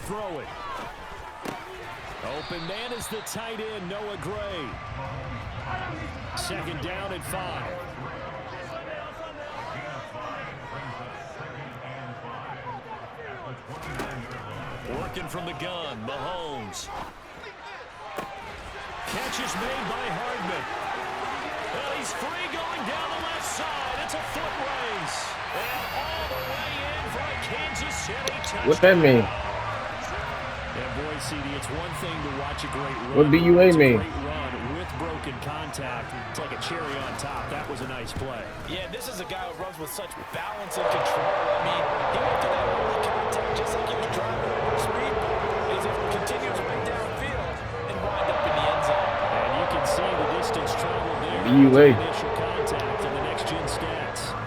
throw it. Open man is the tight end, Noah Gray. Second down and 5. Working from the gun, Mahomes. Catch is made by Hardman. Well, he's free going down the left side. It's a foot race. And all the way in for a Kansas City touchdown. What that mean? Yeah, boy, CD, it's one thing to watch a great run. What BUA mean? Great run with broken contact. It's like a cherry on top. That was a nice play. Yeah, this is a guy who runs with such balance and control. I mean, he went to that early contact just like he was driving over speed. He's able to continue his way downfield and wind up in the end zone. And you can see the distance traveled there. BUA. Initial contact in the next-gen stats.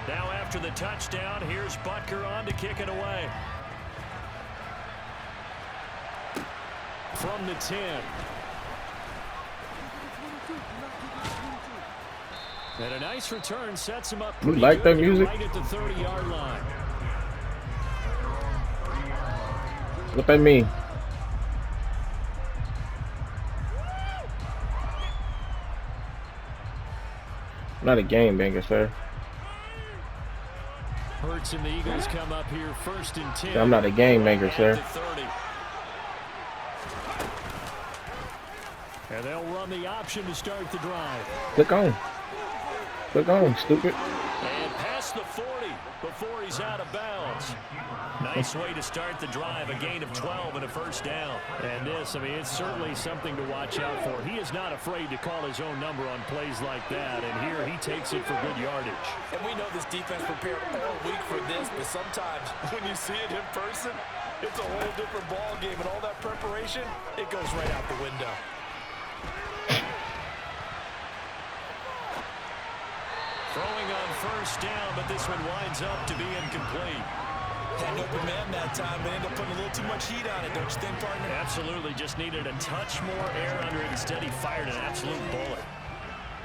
Now after the touchdown, here's Butker on to kick it away. From the 10. And a nice return sets him up. You like that music? Right at the 30-yard line. What that mean? Not a game banger, sir. Hurts and the Eagles come up here first and 10. I'm not a game maker, sir. And they'll run the option to start the drive. Click on. Click on, stupid. And past the 40 before he's out of bounds. Nice way to start the drive. A gain of 12 and a first down. And this, I mean, it's certainly something to watch out for. He is not afraid to call his own number on plays like that. And here he takes it for good yardage. And we know this defense prepared all week for this, but sometimes when you see it in person, it's a whole different ball game. And all that preparation, it goes right out the window. Throwing on first down, but this one winds up to be incomplete. Had an open man that time, but ended up putting a little too much heat on it, don't you think, partner? Absolutely, just needed a touch more air under it. Instead, he fired an absolute bullet.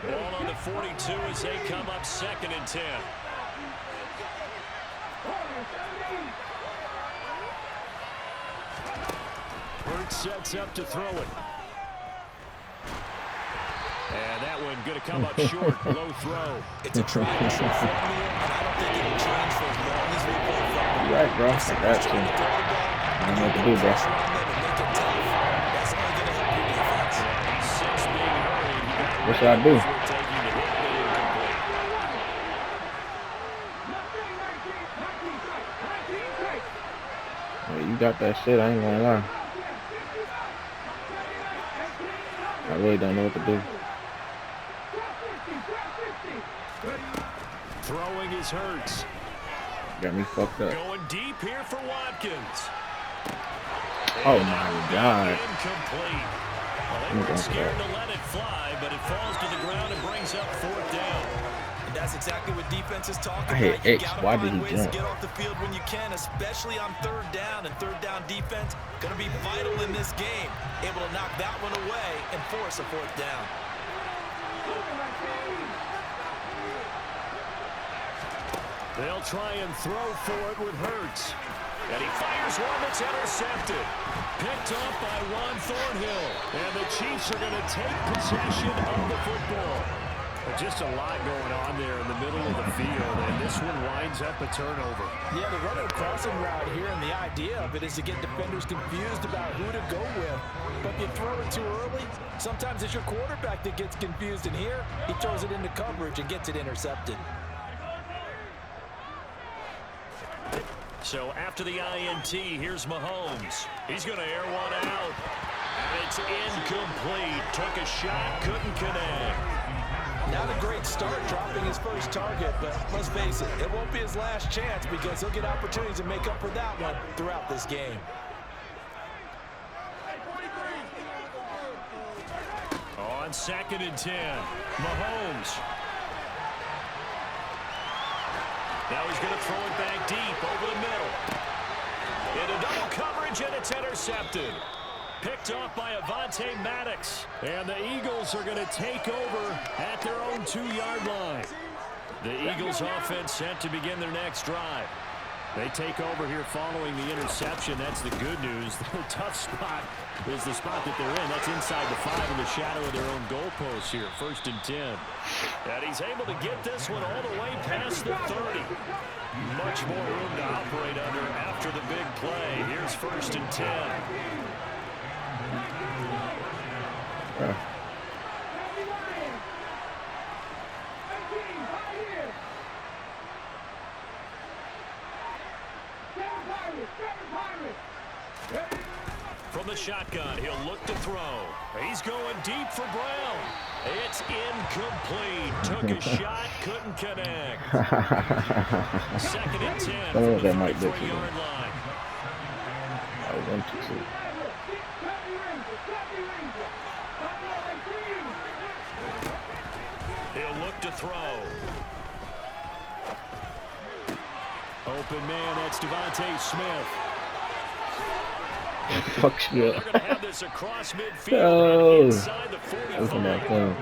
Ball on the 42 as they come up second and 10. Hurts sets up to throw it. And that one going to come up short, low throw. It's a tried and true formula, and I don't think it'll change for as long as we play football. You right, bro. I got you. I don't know what to do, bro. That's only going to help your defense. What should I do? Hey, you got that shit, I ain't gonna lie. I really don't know what to do. Throwing his Hurts. Got me fucked up. Going deep here for Watkins. Oh my God. Incomplete. Well, they weren't scared to let it fly, but it falls to the ground and brings up fourth down. And that's exactly what defense is talking I hate about. You X. gotta Why did find he ways jump? to get off the field when you can, especially on third down. And third down defense going to be vital in this game. Able to knock that one away and force a fourth down. They'll try and throw for it with Hurts. And he fires one that's intercepted. Picked off by Ron Thornhill. And the Chiefs are going to take possession of the football. But just a lot going on there in the middle of the field. And this one winds up a turnover. Yeah, the running crossing route here, and the idea of it is to get defenders confused about who to go with. But if you throw it too early, sometimes it's your quarterback that gets confused. And here, he throws it into coverage and gets it intercepted. So after the INT, here's Mahomes. He's going to air one out. And it's incomplete. Took a shot, couldn't connect. Not a great start dropping his first target, but let's face it, it won't be his last chance because he'll get opportunities to make up for that one throughout this game. On second and 10, Mahomes. Now he's going to throw it back deep over the middle. Into double coverage, and it's intercepted. Picked off by Avonte Maddox. And the Eagles are going to take over at their own 2-yard line. The Eagles offense set to begin their next drive. They take over here following the interception. That's the good news. The tough spot is the spot that they're in. That's inside the 5 in the shadow of their own goalpost here. 1st and 10. And he's able to get this one all the way past the 30. Much more room to operate under after the big play. Here's 1st and 10. From the shotgun, he'll look to throw. He's going deep for Brown. It's incomplete. Took a shot, couldn't connect. 2nd and 10 from the 34-yard line. I want to see. He'll look to throw. Open man, that's Devontae Smith. Fuck you. They're going to have this across midfield inside the 45.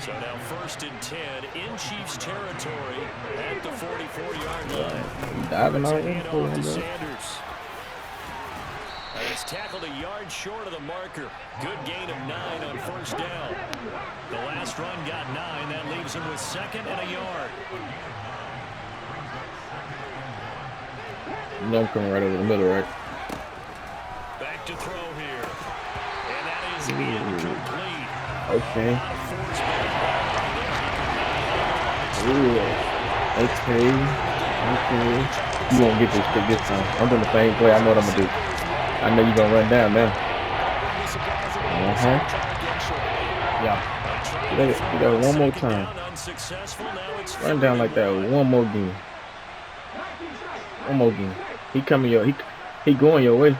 So now 1st and 10 in Chiefs territory at the 44-yard line. Diving out handoff to Sanders. He's tackled a yard short of the marker. Good gain of 9 on 1st down. The last run got 9. That leaves him with 2nd and a yard. I'm coming right over the middle, right? Back to throw here. And that is incomplete. Okay. Ooh. Okay. You won't get this pick this time. I'm doing the same play. I know what I'm going to do. I know you're going to run down now. Yeah. Do that one more time. Run down like that one more game. One more game. He coming your he going your way.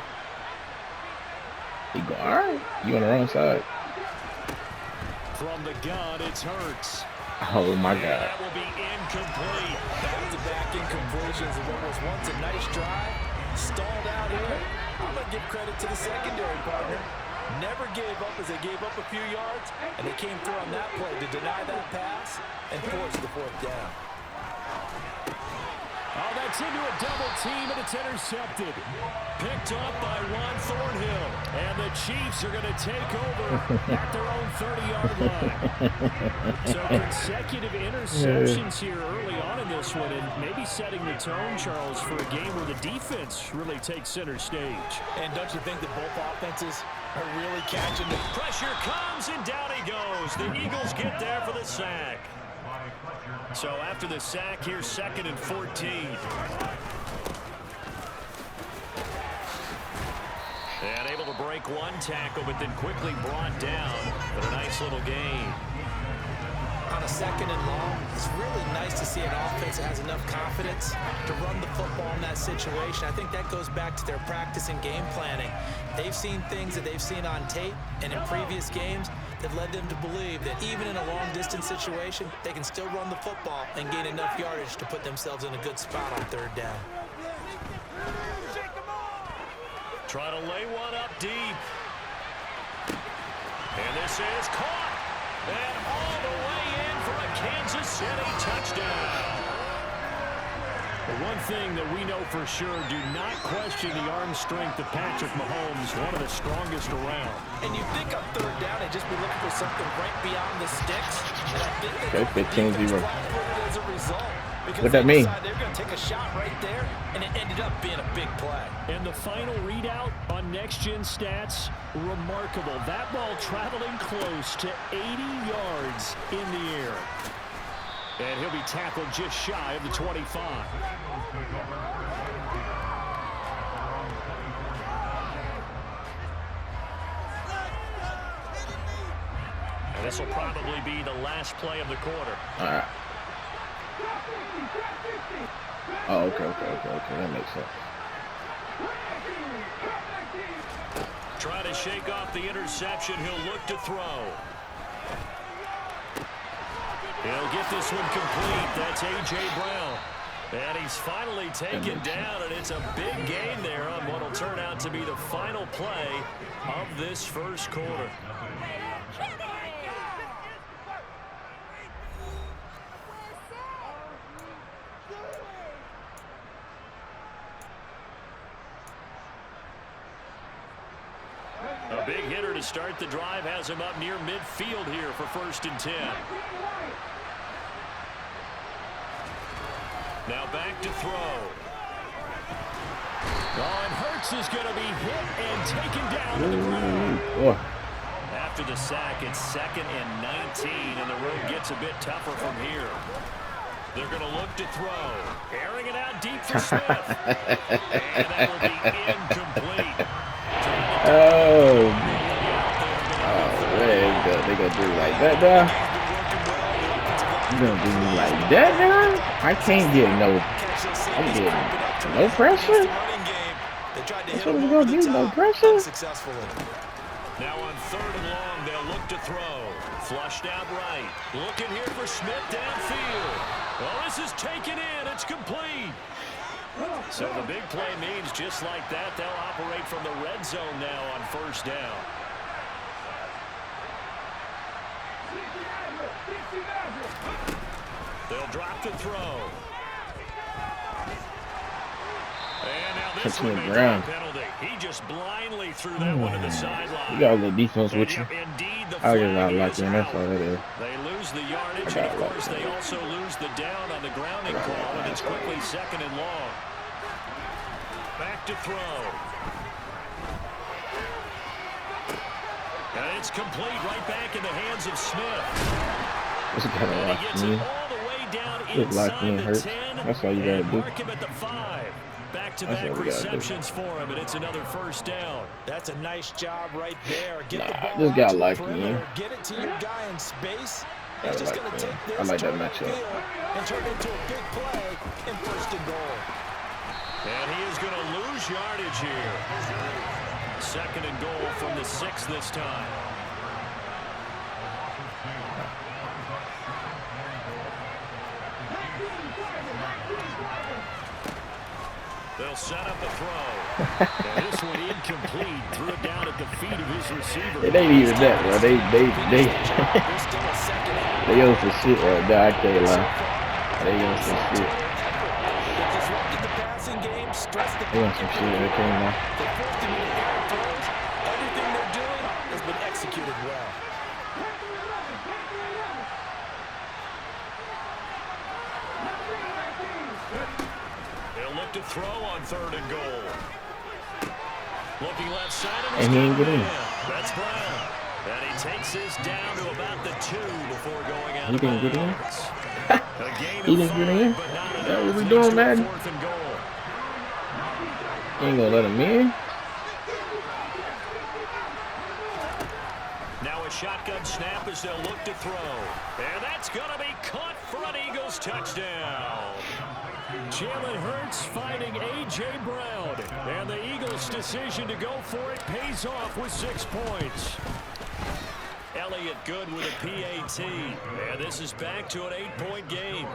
He go alright. You on the wrong side. From the gun, it's Hurts. Oh my God. That will be incomplete. Back-to-back incompletions of what was once a nice drive. Stalled out here. I'm going to give credit to the secondary partner. Never gave up as they gave up a few yards, and they came through on that play to deny that pass and force the 4th down. Oh, that's into a double team, and it's intercepted. Picked up by Ron Thornhill. And the Chiefs are going to take over at their own 30-yard line. So consecutive interceptions here early on in this one, and maybe setting the tone, Charles, for a game where the defense really takes center stage. And don't you think that both offenses are really catching the pressure comes, and down he goes. The Eagles get there for the sack. So after the sack, here's 2nd and 14. And able to break one tackle, but then quickly brought down. But a nice little gain. On a 2nd and long, it's really nice to see an offense that has enough confidence to run the football in that situation. I think that goes back to their practice and game planning. They've seen things that they've seen on tape and in previous games that led them to believe that even in a long-distance situation, they can still run the football and gain enough yardage to put themselves in a good spot on 3rd down. Try to lay one up deep. And this is caught. And all the way in for a Kansas City touchdown. The one thing that we know for sure, do not question the arm strength of Patrick Mahomes, one of the strongest around. And you think on 3rd down, they'd just be looking for something right beyond the sticks. And I think okay, 15-0. As a result, what that mean? They're going to take a shot right there, and it ended up being a big play. And the final readout on Next Gen Stats, remarkable. That ball traveling close to 80 yards in the air. And he'll be tackled just shy of the 25. And this will probably be the last play of the quarter. All right. Oh, okay. That makes sense. Try to shake off the interception. He'll look to throw. He'll get this one complete. That's A.J. Brown. And he's finally taken down, and it's a big gain there on what will turn out to be the final play of this first quarter. big hitter to start the drive has him up near midfield here for 1st and 10. Now back to throw. Oh, and Hurts is going to be hit and taken down to the ground. After the sack, it's 2nd and 19, and the road gets a bit tougher from here. They're going to look to throw. Airing it out deep for Smith. And that will be incomplete. Oh, man. They going to do it like that, dog? You going to do me like that, dog? I can't get no... I'm getting no pressure? That's what we're going to do, no pressure? Now on 3rd and long, they'll look to throw. Flushed out right. Looking here for Smith downfield. Well, this is taken in. It's complete. So the big play means just like that, they'll operate from the red zone now on 1st down. They'll drop to throw. And now this one may draw a penalty. He just blindly threw that one to the sideline. You got a little defense with you. I just not like him. That's all it is. They lose the yardage, and of course they also lose the down on the grounding call, and it's quickly 2nd and long. Back to throw. And it's complete right back in the hands of Smith. This got to lock me. Just lock me and hurt. That's all you got to do. Mark him at the 5. Back-to-back receptions for him, and it's another 1st down. That's a nice job right there. Get the ball this guy like me. Get it to your guy in space. He's just going to take this I like that matchup. And turn it into a big play in 1st and goal. And he is going to lose yardage here. 2nd and goal from the 6 this time. They'll set up a throw. And this one incomplete. Threw it down at the feet of his receiver. It ain't even that, bro. They owe some shit right there. I can't lie. They owe some shit. They owe some shit. I can't lie. Everything they're doing has been executed well. To throw on 3rd and goal. Looking left side and he ain't get in. That's Brown. And he takes this down to about the 2 before going out. He didn't get in? He didn't get in? That's what we doing, man? You ain't gonna let him in? Now a shotgun snap as they'll look to throw. And that's gonna be caught for an Eagles touchdown. Jalen Hurts finding A.J. Brown, and the Eagles' decision to go for it pays off with 6 points. Elliott good with a PAT, and this is back to an 8-point game.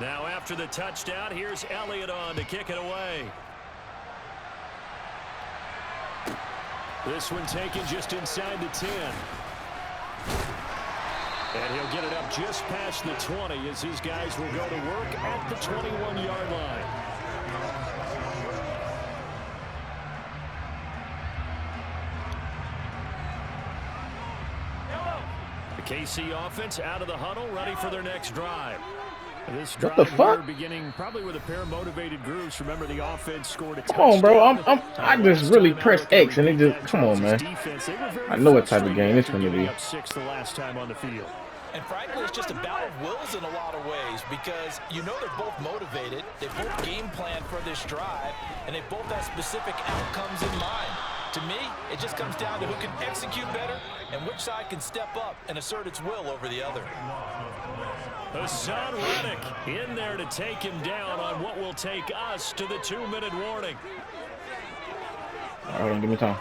Now after the touchdown, here's Elliott on to kick it away. This one taken just inside the 10. And he'll get it up just past the 20 as his guys will go to work at the 21-yard line. The KC offense out of the huddle, ready for their next drive. This what the fuck? Beginning probably with a pair of motivated groups. Remember, the offense scored a touchdown. Come on, bro. I just really pressed X and it just come on, man. I know what type of game it's gonna be. 6 the last time on the field. And frankly, it's just a battle of wills in a lot of ways because you know they're both motivated, they both game plan for this drive, and they both have specific outcomes in mind. To me, it just comes down to who can execute better and which side can step up and assert its will over the other. Hassan Reddick in there to take him down on what will take us to the 2-minute warning. All right, give me time.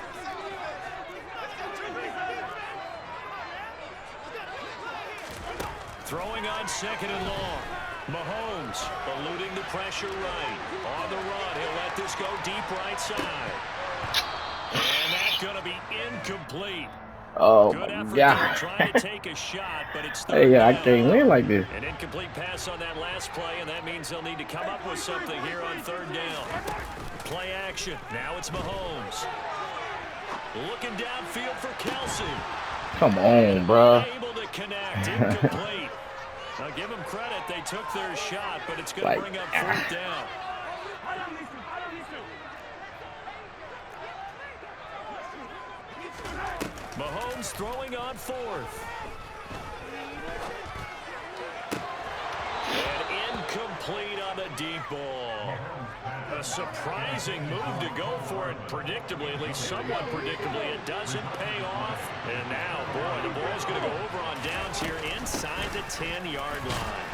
Throwing on 2nd and long. Mahomes eluding the pressure right. On the run, he'll let this go deep right side. And that's going to be incomplete. Oh Good my effort God. trying to take a shot, but it's Hey, yeah, I can't win like this. an incomplete pass on that last play, and that means they'll need to come up with something here on third down. Play action. Now it's Mahomes. Looking downfield for Kelsey. Come on, bro. Able to connect. Incomplete. Now give them credit. They took their shot, but it's going to bring up fourth down. Mahomes throwing on fourth. And incomplete on the deep ball. A surprising move to go for it predictably, at least somewhat predictably. It doesn't pay off. And now, boy, the ball's going to go over on downs here inside the 10-yard line.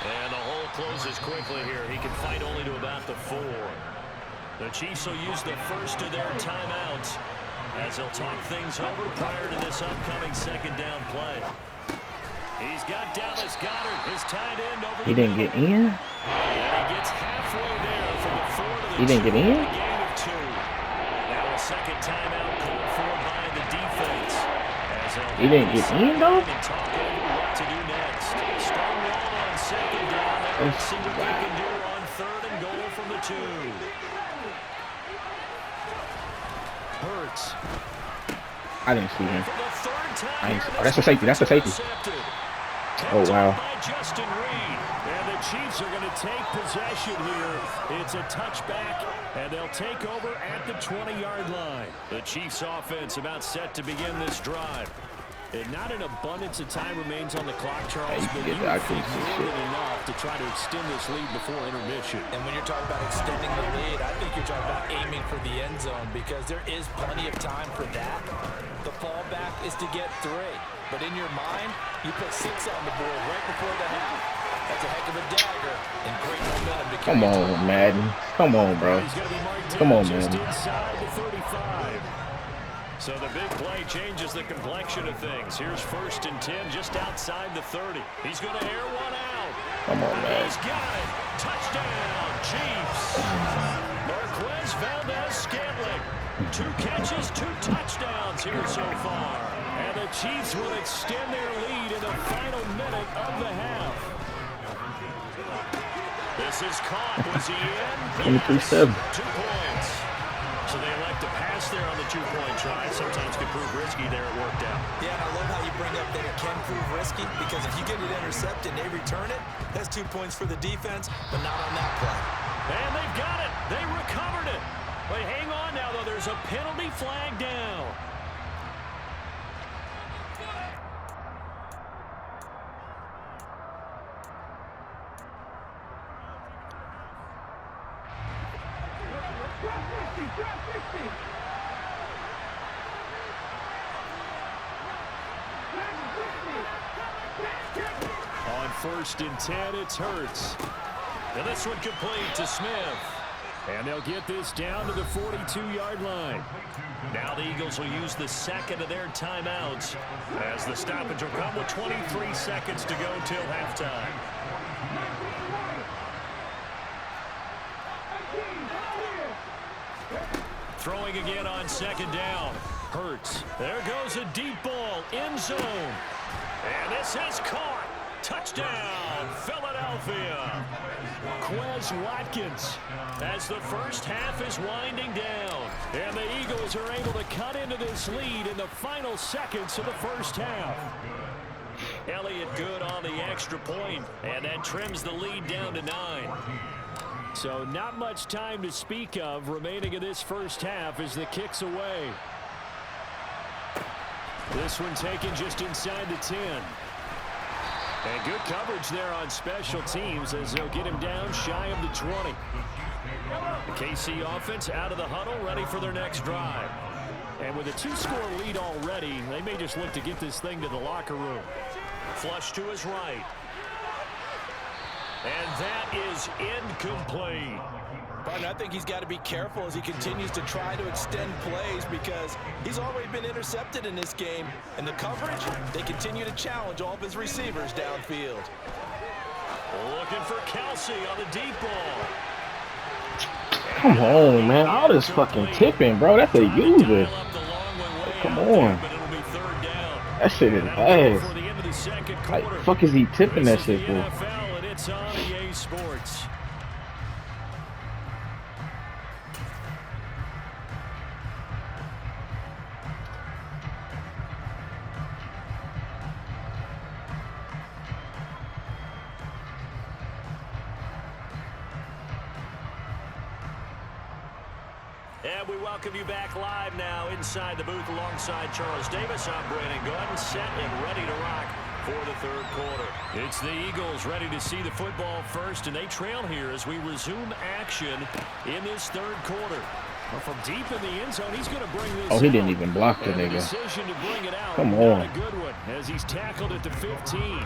And the hole closes quickly here. He can fight only to about the 4. The Chiefs will use the first of their timeouts as they'll talk things over prior to this upcoming second down play. He's got Dallas Goedert, his tight end over. He didn't get in? And he gets halfway there from the 4 to the He didn't get in? Game of 2. Now a second timeout called for by the defense. He didn't get in, though? And talk over what to do next. Stonewall on second down. Let's see what they can do on third and goal from the 2. Hurts. I didn't see him. Oh, that's a safety. That's a safety. Oh, wow. Justin Reed. And the Chiefs are going to take possession here. It's a touchback, and they'll take over at the 20-yard line. The Chiefs offense about set to begin this drive. And not an abundance of time remains on the clock, Charles, but you think more than enough to try to extend this lead before intermission. And when you're talking about extending the lead, I think you're talking about aiming for the end zone because there is plenty of time for that. The fallback is to get 3. But in your mind, you put 6 on the board right before the half. That's a heck of a dagger and great momentum to Come on, Madden. Come on, bro. Come on, man. Inside the 35. So the big play changes the complexion of things. Here's 1st and 10 just outside the 30. He's going to air one out. Come on, man. He's got it. Touchdown, Chiefs. Marquez Valdez-Scantling. 2 catches, 2 touchdowns here so far. And the Chiefs will extend their lead in the final minute of the half. This is caught. Was he in? 23-7. 2 points. So they elect to pass there on the 2-point try. Sometimes can prove risky there. It worked out. Yeah, and I love how you bring up that it can prove risky because if you get it intercepted and they return it, that's 2 points for the defense, but not on that play. And they've got it. They recovered it. But hang on now, though. There's a penalty flag down. On 1st and 10, it's Hurts. And this one complete to Smith. And they'll get this down to the 42-yard line. Now the Eagles will use the second of their timeouts as the stoppage will come with 23 seconds to go till halftime. Throwing again on 2nd down. Hurts. There goes a deep ball. End zone. And this is caught. Touchdown, Philadelphia. Quez Watkins as the first half is winding down. And the Eagles are able to cut into this lead in the final seconds of the first half. Elliott good on the extra point, and that trims the lead down to 9. So not much time to speak of remaining in this first half as the kick's away. This one taken just inside the 10. And good coverage there on special teams as they'll get him down shy of the 20. The KC offense out of the huddle, ready for their next drive. And with a 2-score lead already, they may just look to get this thing to the locker room. Flush to his right. And that is incomplete. But I think he's got to be careful as he continues to try to extend plays because he's already been intercepted in this game. And the coverage, they continue to challenge all of his receivers downfield. Looking for Kelsey on the deep ball. Come on, man. All this fucking tipping, bro. That's a user. Come on. That shit is ass. Like, fuck is he tipping that shit for? And we welcome you back live now inside the booth alongside Charles Davis. I'm Brandon Gunn, set and ready to rock for the third quarter. It's the Eagles ready to see the football first, and they trail here as we resume action in this third quarter. Well, from deep in the end zone, he's going to bring this. Oh, he didn't even block the nigga. Come on. A good one as he's tackled at the 15.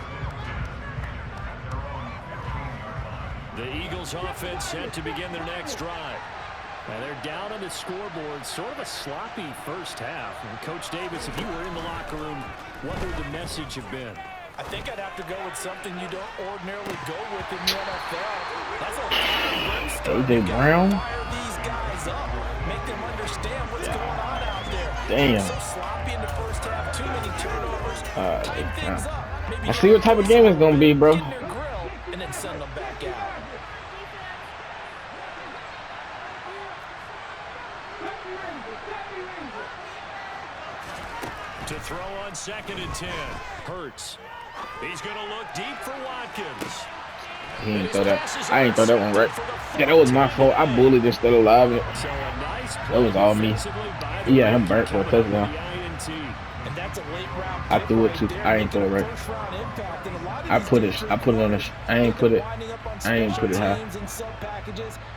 The Eagles offense set to begin their next drive. And they're down on the scoreboard, sort of a sloppy first half. And Coach Davis, if you were in the locker room, what would the message have been? I think I'd have to go with something you don't ordinarily go with in the NFL. That's a A.J. Brown. Fire these guys up. Make them understand what's going on out there. Damn. So sloppy in the first half, too many turnovers. Tighten things up. Maybe I see what type of game it's gonna be, bro. get in their grill and then send them back out. To throw on 2nd and 10. Hurts. He's going to look deep for Watkins. He didn't throw that. I ain't throw that one right. Yeah, that was my fault. I bullied instead of live it. That was all me. Yeah, him burnt for a touchdown. I threw it too. I ain't throw it right. I put it on the. I ain't put it high.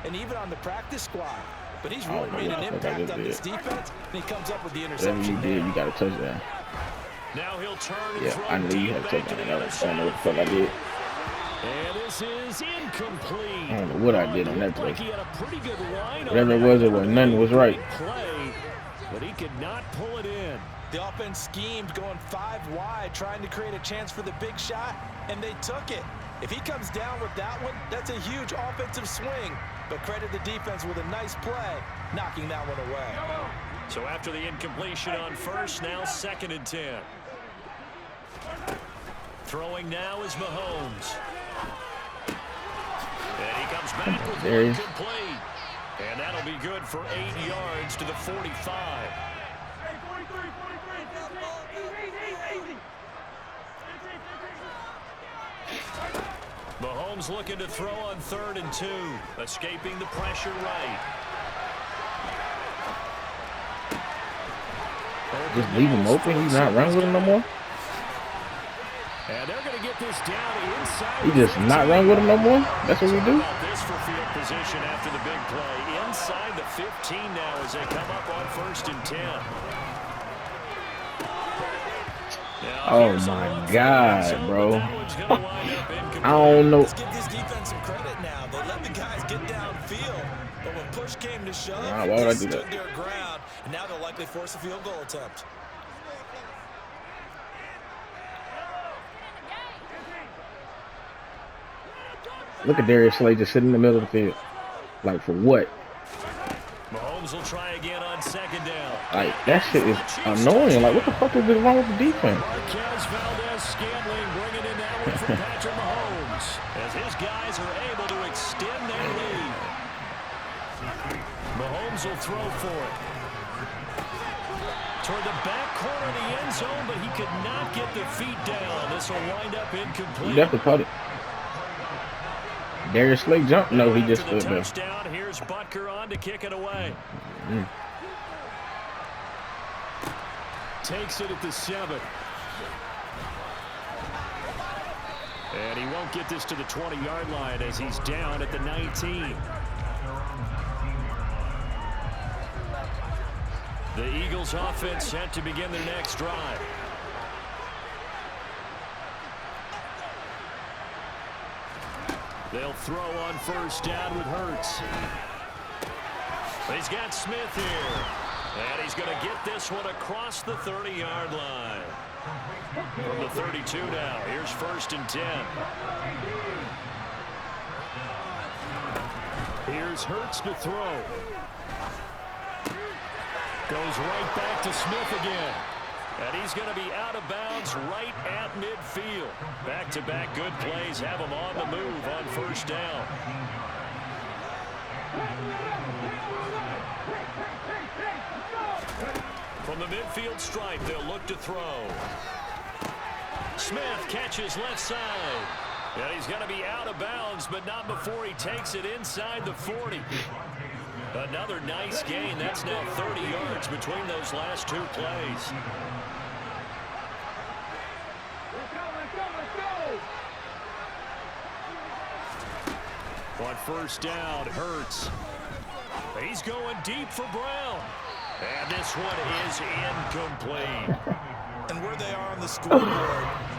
And even on the practice squad. But he's really made an impact on this defense, and he comes up with the interception. Whatever you did, you got a touchdown. Now he'll turn and Yeah, I knew you had a touchdown. I don't know what the fuck I did. And this is incomplete. I don't know what I did on that play. Like he had a pretty good line Whatever it was, nothing was right. Play, but he could not pull it in. The offense schemed, going 5 wide, trying to create a chance for the big shot, and they took it. If he comes down with that one, that's a huge offensive swing. But credit the defense with a nice play, knocking that one away. So after the incompletion on first, now 2nd and 10. Throwing now is Mahomes. And he comes back with one complete. And that'll be good for 8 yards to the 45. Mahomes looking to throw on 3rd and 2, escaping the pressure right. Just leave him open. He's not running with him no more. And they're going to get this down inside. He just not run with him no more. That's what we do. This for field position after the big play inside the 15 now as they come up on 1st and 10. Oh my God, bro. I don't know. Let's give this defense some credit now. They let the guys get downfield, but when push came to shove, why would I they do that? stood their ground, and now they'll likely force a field goal attempt. Look at Darius Slay just sitting in the middle of the field. Like, for what? Mahomes will try again on 2nd down. Like, that shit is annoying. Like, what the fuck is wrong with the defense? Marquez Valdez-Scantling bringing in that one for Patrick Mahomes as his guys are able to extend their lead. Mahomes will throw for it. Toward the back corner of the end zone, but he could not get the feet down. This will wind up incomplete. You definitely caught it. Darius Slay jumped. No, he just stood there. Touchdown. Here's Butker on to kick it away. Takes it at the 7. And he won't get this to the 20-yard line as he's down at the 19. The Eagles offense set to begin their next drive. They'll throw on 1st down with Hurts. He's got Smith here. And he's going to get this one across the 30-yard line. From the 32 now. Here's 1st and 10. here's Hurts to throw. Goes right back to Smith again. And he's going to be out of bounds right at midfield. Back-to-back good plays have him on the move on first down. From the midfield stripe, they'll look to throw. Smith catches left side. And he's going to be out of bounds, but not before he takes it inside the 40. Another nice gain. That's now 30 yards between those last two plays. On first down, Hurts. He's going deep for Brown. And this one is incomplete. And where they are on the scoreboard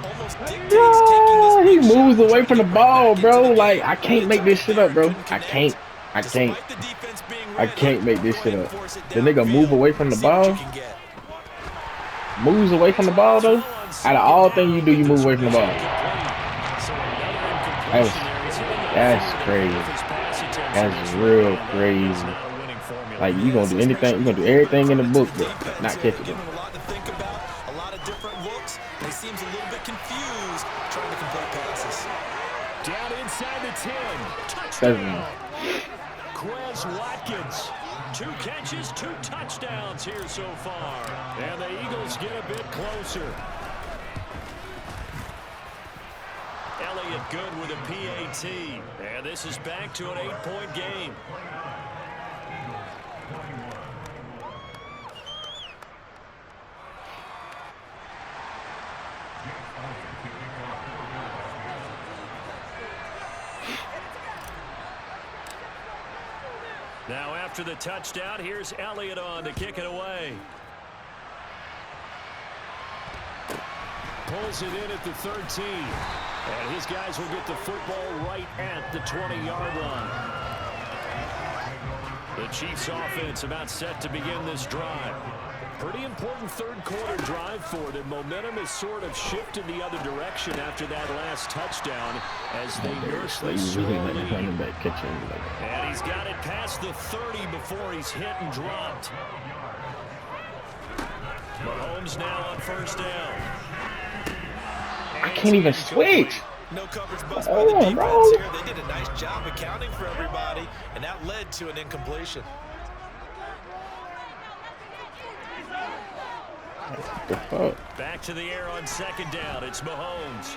almost dictates taking this big he moves shot away from the ball, bro. Like, I can't make this shit up, bro. I can't make this shit up. The nigga move away from the ball. Moves away from the ball, though. Out of all things you do, you move away from the ball. That's crazy. That's real crazy. Like, you gonna do anything, you gonna do everything in the book, but not catch it. A lot to think about, a lot of different looks. He seems a little bit confused trying to complete passes. Down inside the 10. Touchdown. Quez Watkins. 2 catches, 2 touchdowns here so far. And the Eagles get a bit closer. Elliott good with a PAT. And this is back to an 8-point game. Now after the touchdown, here's Elliott on to kick it away. Pulls it in at the 13. And his guys will get the football right at the 20-yard line. The Chiefs offense about set to begin this drive. Pretty important third-quarter drive for them. Momentum has sort of shifted the other direction after that last touchdown as they nurse the slow lead. And he's got it past the 30 before he's hit and dropped. Mahomes now on first down. I can't even switch. No coverage bust by the defense here. They did a nice job accounting for everybody, and that led to an incompletion. What the fuck? Back to the air on second down. It's Mahomes.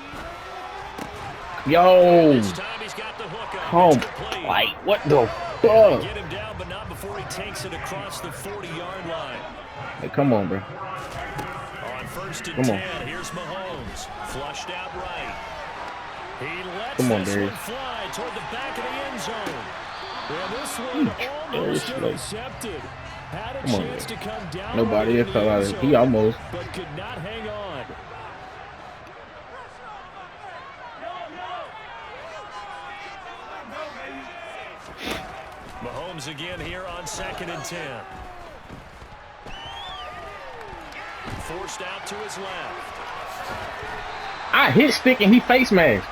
Yo. This time he's got the hook up. Like, what the fuck? Get him down, but not before he takes it across the 40-yard line. Hey, come on, bro. On first and 10, here's Mahomes. Flushed out right. He lets this one fly toward the back of the end zone. And this one almost intercepted. Had a chance to come down. Nobody fell out of it. He almost. But could not hang on. Mahomes again here on second and 10. Forced out to his left. I hit stick and he face mask.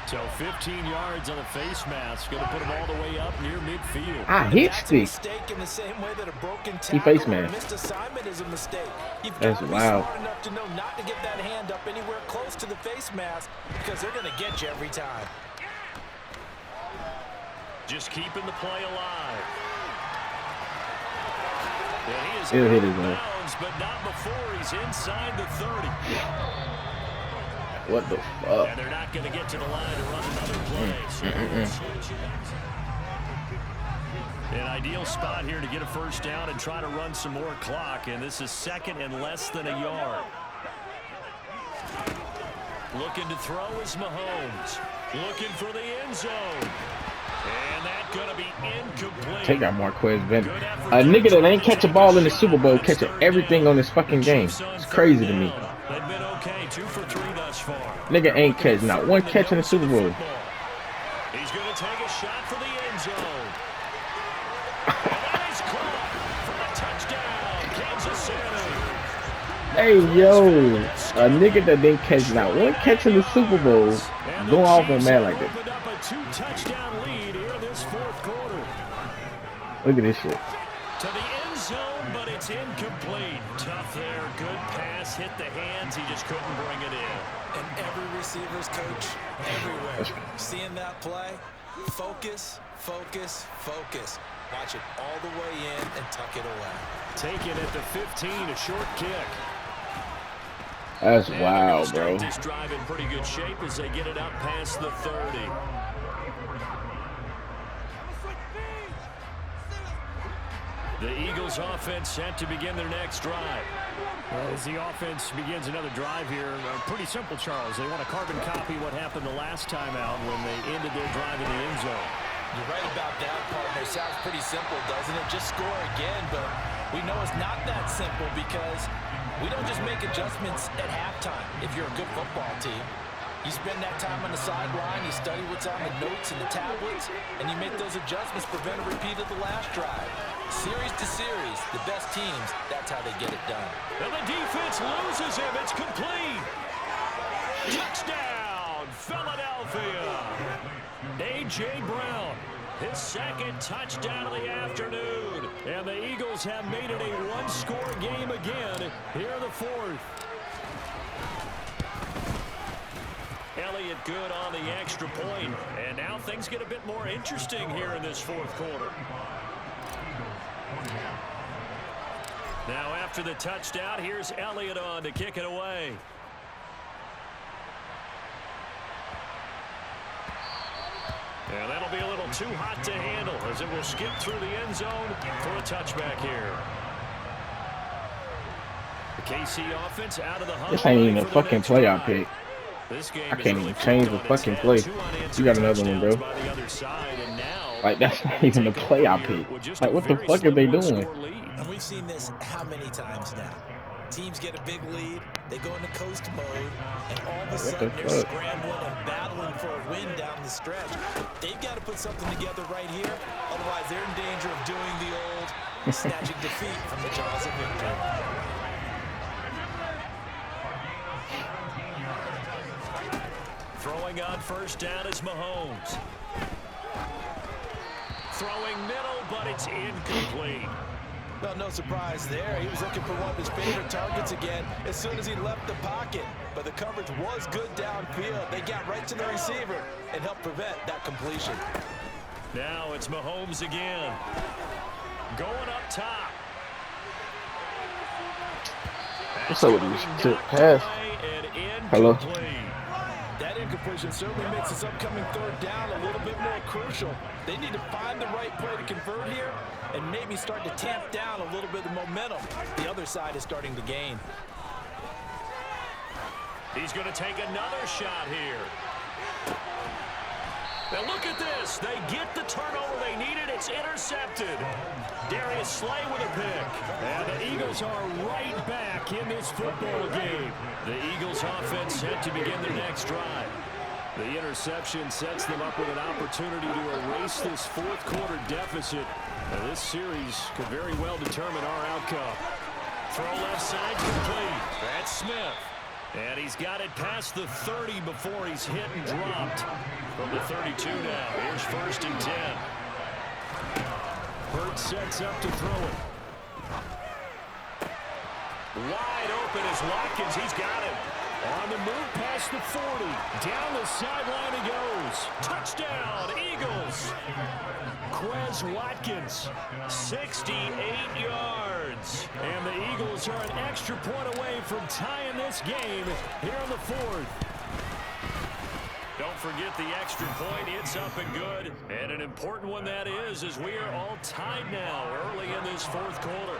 So 15 yards on a face mask. Going to put him all the way up near midfield. I hit stick. In the same way that a broken he face mask. Missed assignment is a mistake. You've That's got to be wild. smart enough to know not to get that hand up anywhere close to the face mask because they're going to get you every time. Just keeping the play alive. Yeah, he is He'll hit his bounds, but not before he's inside the 30. What the fuck? And they're not going to get to the line to run another play. An ideal spot here to get a first down and try to run some more clock. And this is second and less than a yard. Looking to throw is Mahomes. Looking for the end zone. And that's going to be incomplete. Take out Marquez Ben. A nigga that ain't catch a ball in the Super Bowl catching everything on this fucking game. It's crazy to me. They've been okay, 2 for 3 thus far. Nigga ain't catch not one catch in the Super Bowl. He's going to take a shot for the end zone. And he's caught for a touchdown, Kansas City. Hey, yo. A nigga that didn't catch not one catch in the Super Bowl go off on man like this. Opened up a 2-touchdown lead here this fourth quarter. Look at this shit. To the end zone, but it's incomplete. Tough there. Good pass. Hit the hands. He just couldn't bring it in. And every receiver's coach everywhere. Seeing that play, focus, focus, focus. Watch it all the way in and tuck it away. Taken at the 15, a short kick. That's And wild, bro. This drive in pretty good shape as they get it up past the 30. The Eagles offense set to begin their next drive. As the offense begins another drive here, pretty simple, Charles. They want to carbon copy what happened the last time out when they ended their drive in the end zone. You're right about that, partner. Sounds pretty simple, doesn't it? Just score again, but we know it's not that simple because we don't just make adjustments at halftime if you're a good football team. You spend that time on the sideline, you study what's on the notes and the tablets, and you make those adjustments, prevent a repeat of the last drive. Series to series, the best teams, that's how they get it done. And the defense loses him. It's complete. Touchdown, Philadelphia. A.J. Brown, his second touchdown of the afternoon. And the Eagles have made it a one-score game again here in the fourth. Elliott good on the extra point. And now things get a bit more interesting here in this fourth quarter. Now after the touchdown, here's Elliott on to kick it away. And that'll be a little too hot to handle as it will skip through the end zone for a touchback here. The KC offense out of the huddle. This ain't even a fucking play I picked. I can't even change the fucking play. You got another one, bro. Like, that's not even the play I picked. Like, what the fuck are they doing? And we've seen this how many times now? Teams get a big lead, they go into coast mode, and all of a sudden they're scrambling and battling for a win down the stretch. They've got to put something together right here, otherwise they're in danger of doing the old snatching defeat from the jaws of victory. Throwing on first down is Mahomes. Throwing middle, but it's incomplete. Well, no surprise there. He was looking for one of his favorite targets again as soon as he left the pocket. But the coverage was good downfield. They got right to the receiver and helped prevent that completion. Now it's Mahomes again. Going up top. What's up with these pass? Hello? That incompletion certainly makes this upcoming third down a little bit more crucial. They need to find the right play to convert here and maybe start to tamp down a little bit of momentum. The other side is starting to gain. He's going to take another shot here. Now look at this. They get the turnover they needed. It's intercepted. Darius Slay with a pick. And the Eagles are right back in this football game. The Eagles offense set to begin their next drive. The interception sets them up with an opportunity to erase this fourth quarter deficit. Now this series could very well determine our outcome. Throw left side complete. That's Smith. And he's got it past the 30 before he's hit and dropped. From the 32 now. Here's first and 10. Hurts sets up to throw it. Wide open is Watkins. He's got it. On the move past the 40. Down the sideline he goes. Touchdown, Eagles. Quez Watkins, 68 yards. And the Eagles are an extra point away from tying this game here in the fourth. Don't forget the extra point. It's up and good. And an important one that is, as we are all tied now early in this fourth quarter.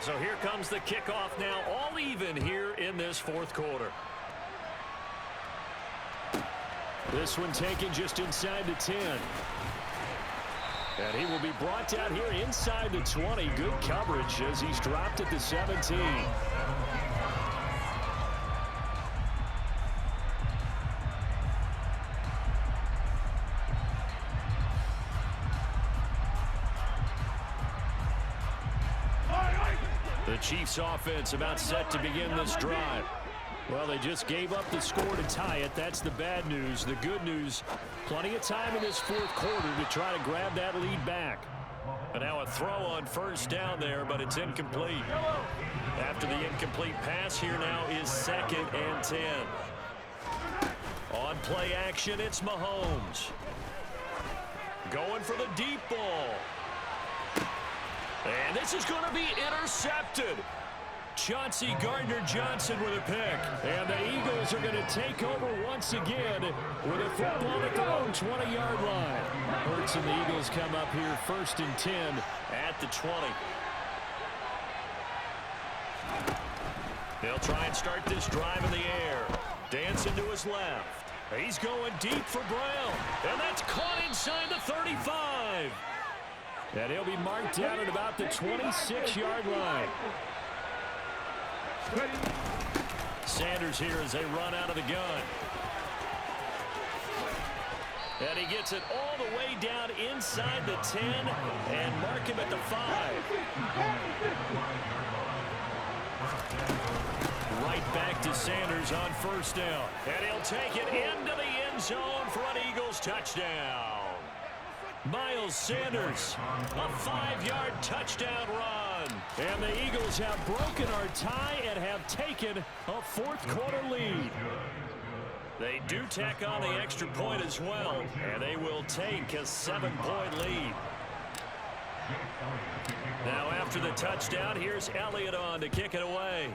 So here comes the kickoff now, all even here in this fourth quarter. This one taken just inside the 10. And he will be brought down here inside the 20. Good coverage as he's dropped at the 17. The Chiefs offense about set to begin this drive. Well, they just gave up the score to tie it. That's the bad news. The good news, plenty of time in this fourth quarter to try to grab that lead back. And now a throw on first down there, but it's incomplete. After the incomplete pass, here now is 2nd and 10. On play action, it's Mahomes. Going for the deep ball. And this is going to be intercepted. Chauncey Gardner-Johnson with a pick. And the Eagles are going to take over once again with a football at their own 20-yard line. Hurts and the Eagles come up here 1st and 10 at the 20. They'll try and start this drive in the air. Dancing to his left. He's going deep for Brown. And that's caught inside the 35. And he'll be marked down at about the 26-yard line. Sanders here as they run out of the gun. And he gets it all the way down inside the 10 and mark him at the 5. Right back to Sanders on first down. And he'll take it into the end zone for an Eagles touchdown. Miles Sanders, a 5-yard touchdown run. And the Eagles have broken our tie and have taken a fourth quarter lead. They do tack on the extra point as well, and they will take a 7-point lead. Now after the touchdown, here's Elliott on to kick it away.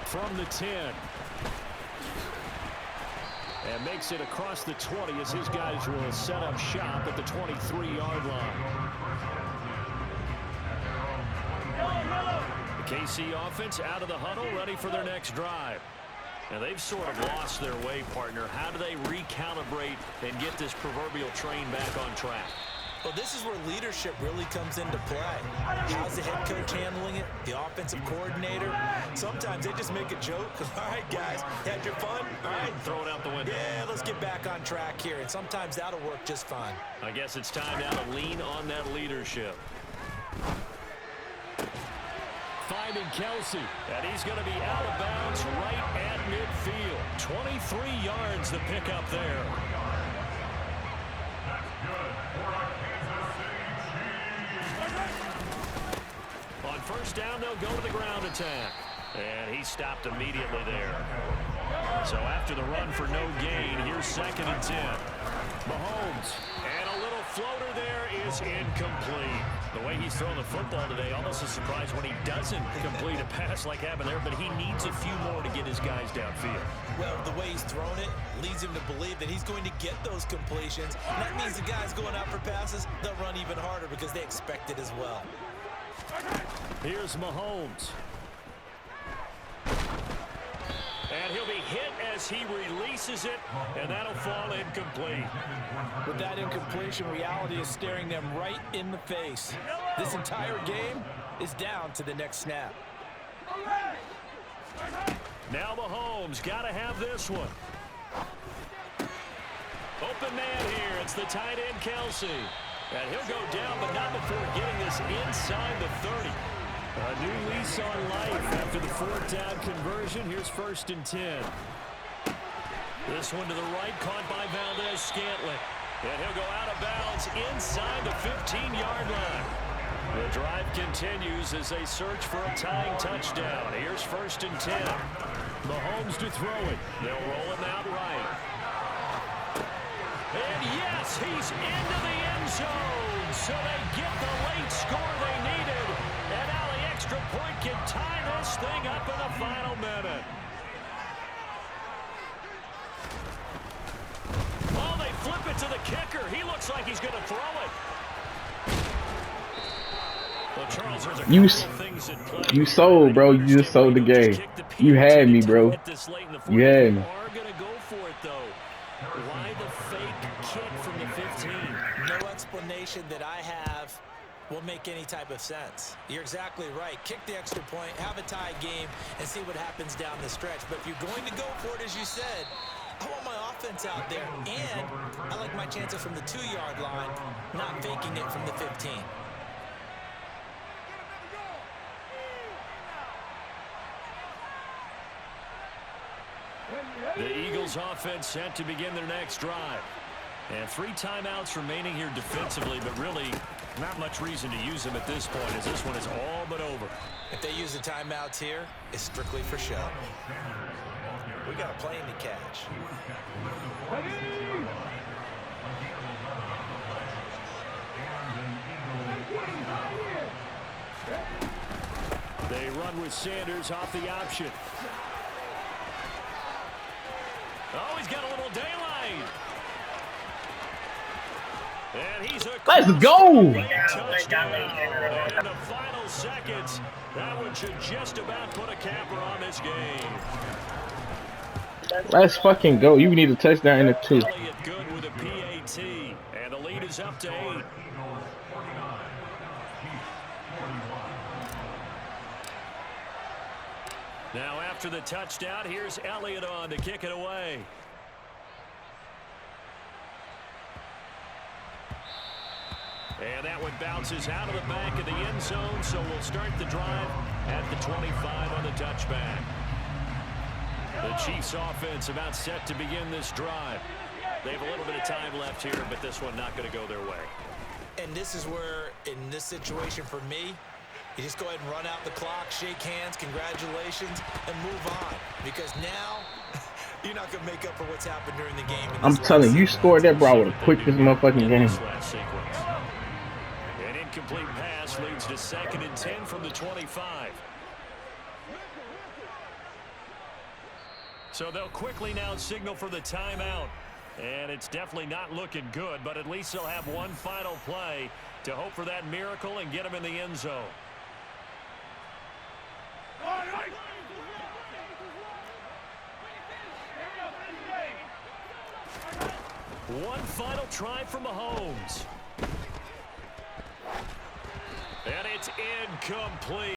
From the 10. And makes it across the 20 as his guys will set up shop at the 23-yard line. The KC offense out of the huddle, ready for their next drive. And they've sort of lost their way, partner. How do they recalibrate and get this proverbial train back on track? Well, this is where leadership really comes into play. How's the head coach handling it? The offensive coordinator? Sometimes they just make a joke. All right, guys, had your fun? All right. Throw it out the window. Yeah, let's get back on track here. And sometimes that'll work just fine. I guess it's time now to lean on that leadership. Finding Kelsey, and he's going to be out of bounds right at midfield. 23 yards the pickup there. On first down, they'll go to the ground attack. And he stopped immediately there. So after the run for no gain, here's 2nd and 10. Mahomes, and a little floater there is incomplete. The way he's throwing the football today, almost a surprise when he doesn't complete a pass like happened there, but he needs a few more to get his guys downfield. Well, the way he's thrown it leads him to believe that he's going to get those completions. And that means the guys going out for passes, they'll run even harder because they expect it as well. Here's Mahomes. And he'll be hit as he releases it, and that'll fall incomplete. With that incompletion, reality is staring them right in the face. This entire game is down to the next snap. Now Mahomes got to have this one. Open man here. It's the tight end, Kelsey. And he'll go down, but not before getting this inside the 30. A new lease on life after the fourth down conversion. Here's 1st and 10. This one to the right, caught by Valdez-Scantling. And he'll go out of bounds inside the 15-yard line. The drive continues as they search for a tying touchdown. Here's 1st and 10. Mahomes to throw it. They'll roll him out right. And yes, he's into the end zone. So they get the late score they needed. And now the extra point can tie this thing up in the final minute. Oh, they flip it to the kicker. He looks like he's going to throw it. Well, Charles, there's a couple of things at play. You sold, bro. You just sold the game. You had me, bro. You had me. Are going to go for it, though. Why the fake kick from the 15? No explanation that I have will make any type of sense. You're exactly right. Kick the extra point, have a tie game, and see what happens down the stretch. But if you're going to go for it, as you said, I want my offense out there, and I like my chances from the 2-yard line, not faking it from the 15. The Eagles offense set to begin their next drive. And 3 timeouts remaining here defensively, but really not much reason to use them at this point as this one is all but over. If they use the timeouts here, it's strictly for show. We got a plane to catch. They run with Sanders off the option. Oh, he's got a little daylight. And he's a Let's go! touchdown. In the final seconds, that one should just about put a capper on this game. Let's fucking go. You need a touchdown in it too. Elliott good with a PAT, and the lead is up to 8. Now after the touchdown, here's Elliott on to kick it away. And that one bounces out of the back of the end zone, so we'll start the drive at the 25 on the touchback. The Chiefs offense about set to begin this drive. They have a little bit of time left here, but this one not going to go their way. And this is where, in this situation for me, you just go ahead and run out the clock, shake hands, congratulations, and move on. Because now, you're not going to make up for what's happened during the game. I'm telling you, scored that, bro. I would have quit this motherfucking game. An incomplete pass leads to 2nd and 10 from the 25. So they'll quickly now signal for the timeout. And it's definitely not looking good, but at least they'll have one final play to hope for that miracle and get them in the end zone. One final try from Mahomes. And it's incomplete.